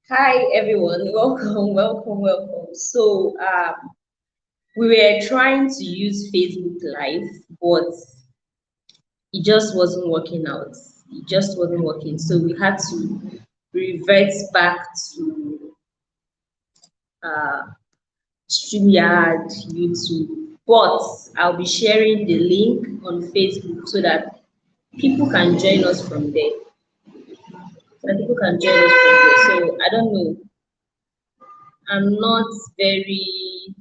Hi everyone, welcome. We were trying to use Facebook Live, but it just wasn't working out. It just wasn't working. So we had to revert back to uh, StreamYard, YouTube. But I'll be sharing the link on Facebook so that people can join us from there. So I don't know. I'm not very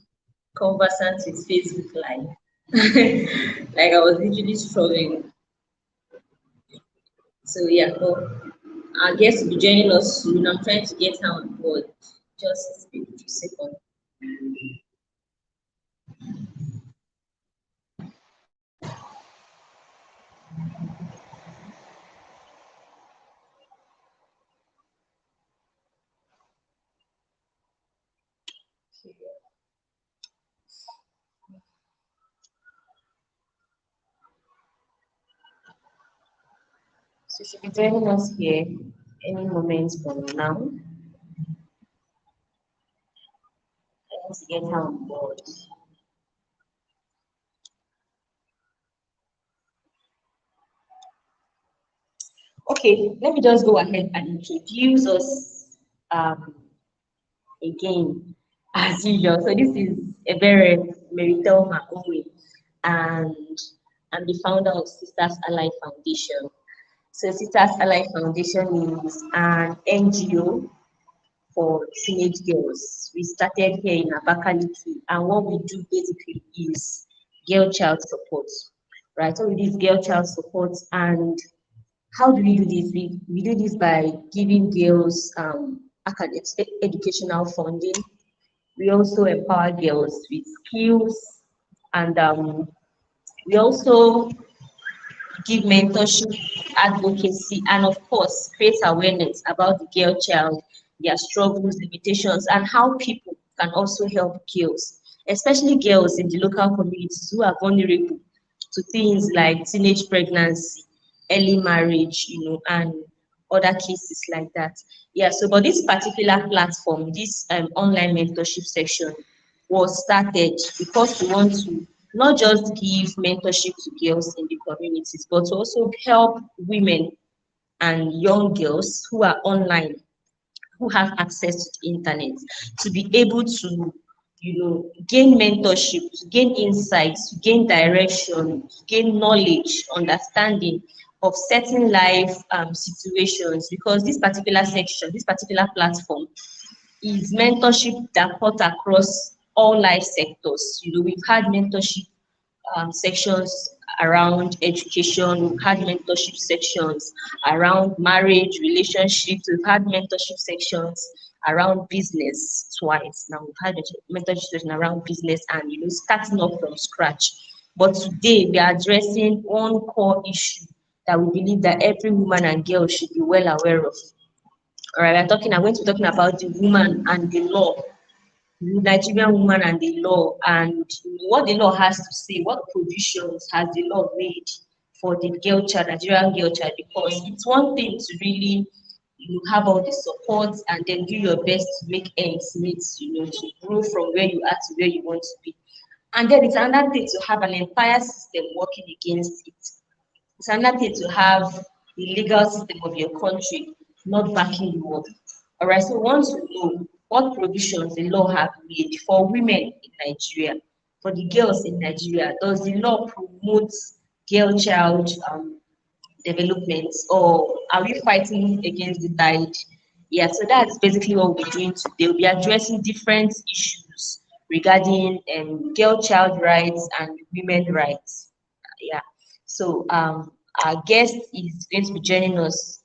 conversant with Facebook Live. Like I was literally struggling. So yeah, but our guest will be joining us soon. I'm trying to get her on board. Just a few seconds. So she'll be joining us here any moment from now. Let's get her on board. Okay, let me just go ahead and introduce us um, again as usual. So this is Ebere Meritel Makowe, and I'm the founder of Sisters Ally Foundation. So Sisters Ally Foundation is an NGO for teenage girls. We started here in Abakaliki, and what we do basically is girl child support, right? So we do girl child support, and how do we do this? We do this by giving girls educational funding. We also empower girls with skills, and we also give mentorship, advocacy, and of course, create awareness about the girl child, their struggles, limitations, and how people can also help girls, especially girls in the local communities who are vulnerable to things like teenage pregnancy, early marriage, and other cases like that. Yeah, so but this particular platform, this online mentorship section was started because we want to not just give mentorship to girls in the communities, but to also help women and young girls who are online, who have access to the internet, to be able to, gain mentorship, to gain insights, to gain direction, to gain knowledge, understanding of certain life situations. Because this particular section, this particular platform is mentorship that cut across all life sectors. We've had mentorship sections around education, we've had mentorship sections around marriage, relationships, we've had mentorship sections around business twice. Now we've had a mentorship section around business and starting off from scratch. But today we are addressing one core issue that we believe that every woman and girl should be well aware of. All right, I'm going to be talking about the woman and the law, the Nigerian woman and the law, and what the law has to say, what provisions has the law made for the girl child, Nigerian girl child, because it's one thing to really have all the support and then do your best to make ends meet, to grow from where you are to where you want to be. And then it's another thing to have an entire system working against it. It's another thing to have the legal system of your country not backing you up. All right, so once you know what provisions the law have made for women in Nigeria, for the girls in Nigeria, does the law promote girl child development, or are we fighting against the tide? Yeah, so that's basically what we're doing today. We'll be addressing different issues regarding girl child rights and women rights. Yeah. So our guest is going to be joining us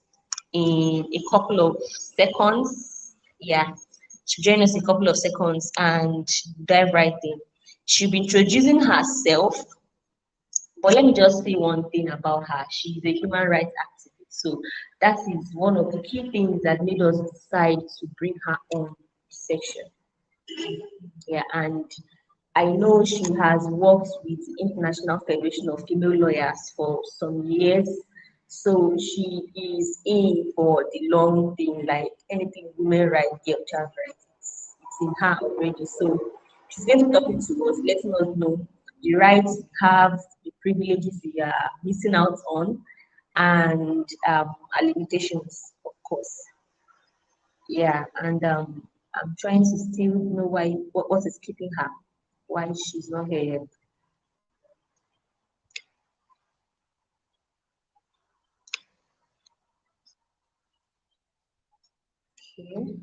in a couple of seconds. Yeah, she'll join us in a couple of seconds and dive right in. She'll be introducing herself, but let me just say one thing about her. She's a human rights activist. So that is one of the key things that made us decide to bring her on this section. Yeah, and I know she has worked with the International Federation of Female Lawyers for some years, So she is in for the long thing, like anything women right, girl child right, it's in her already. So she's going to be talking to us, letting us know the rights we have, the privileges we are missing out on, and our limitations, of course. Yeah, and I'm trying to still know what is keeping her, why she's not here yet. Okay.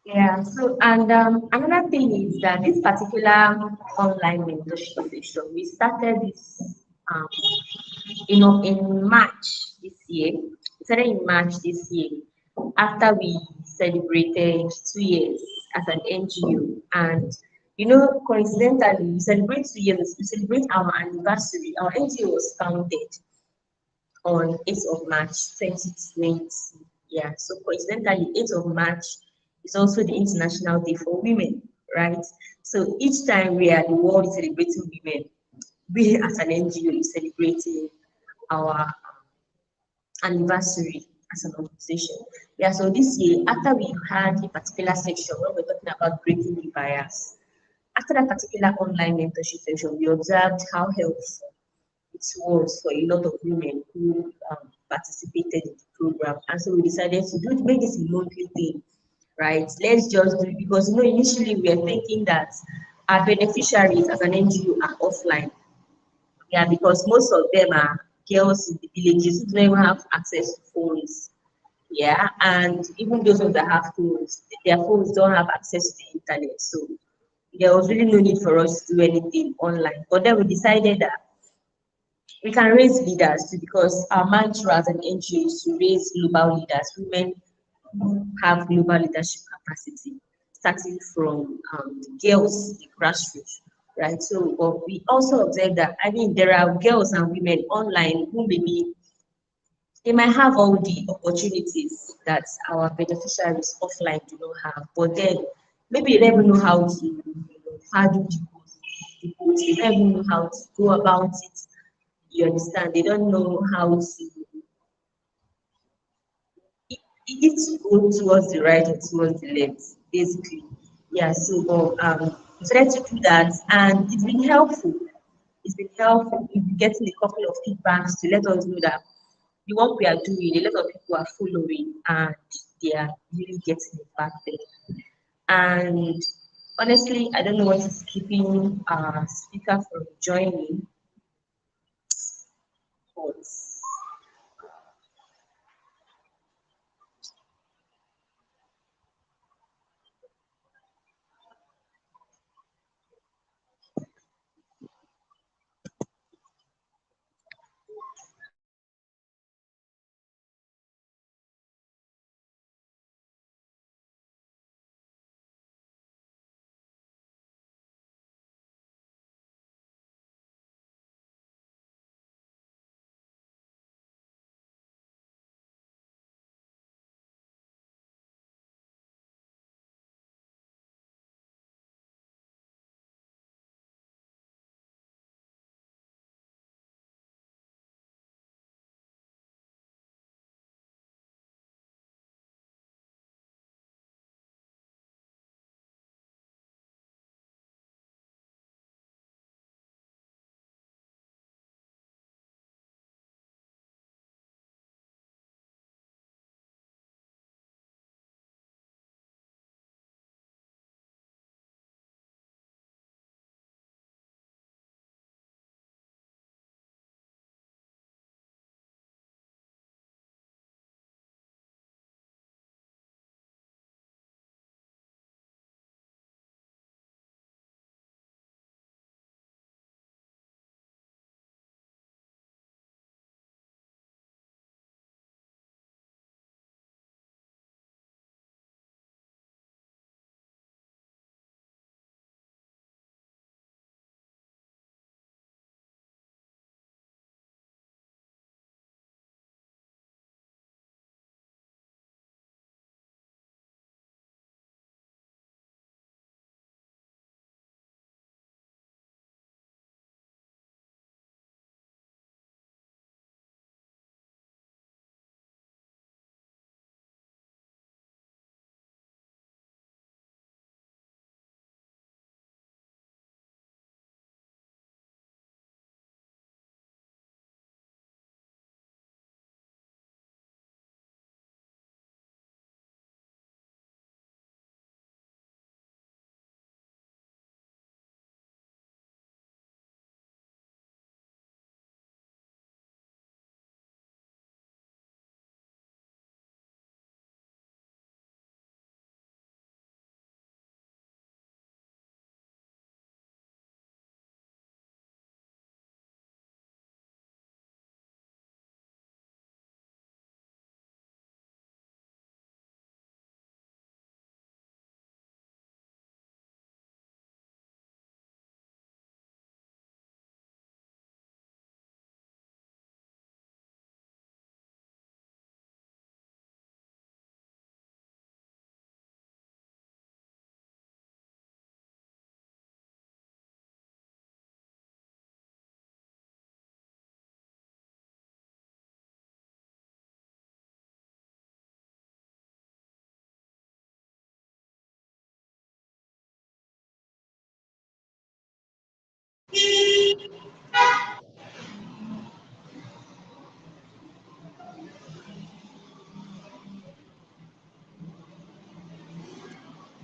Yeah, so and another thing is that this particular online mentorship session, we started this um, in March this year. We started in March this year after we celebrated 2 years as an NGO. And coincidentally, we celebrate 2 years, we celebrate our anniversary. Our NGO was founded on 8th of March 2020. Yeah, so coincidentally, 8th of March is also the International Day for Women, right? So each time the world is celebrating women, we as an NGO is celebrating our anniversary as an organization. Yeah, so this year, after we had a particular section where we're talking about breaking the bias, after that particular online mentorship session, we observed how helpful it was for a lot of women who participated in the program. And so we decided to make this a monthly thing, right? Let's just do it because initially we were thinking that our beneficiaries as an NGO are offline. Yeah, because most of them are girls in the villages who don't even have access to phones. Yeah, and even those of that have phones, their phones don't have access to the internet. So there was really no need for us to do anything online. But then we decided that we can raise leaders too, because our mantra as an NGO is to raise global leaders, women who have global leadership capacity, starting from the girls, the grassroots, right? So, but we also observe that, I mean, there are girls and women online who maybe they might have all the opportunities that our beneficiaries offline do not have, but then maybe they don't even know how to handle the post. They don't even know how to go about it. You understand? They don't know how to it go towards the right or towards the left, basically. Yeah, so we tried to do that and it's been helpful. It's been helpful. We've been getting a couple of feedbacks to let us know that the work we are doing, a lot of people are following and they are really getting it back there. And honestly, I don't know what is keeping our speaker from joining, but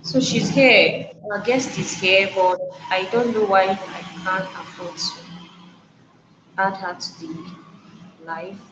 So she's here. Our guest is here, but I don't know why I can't afford to add her to the live.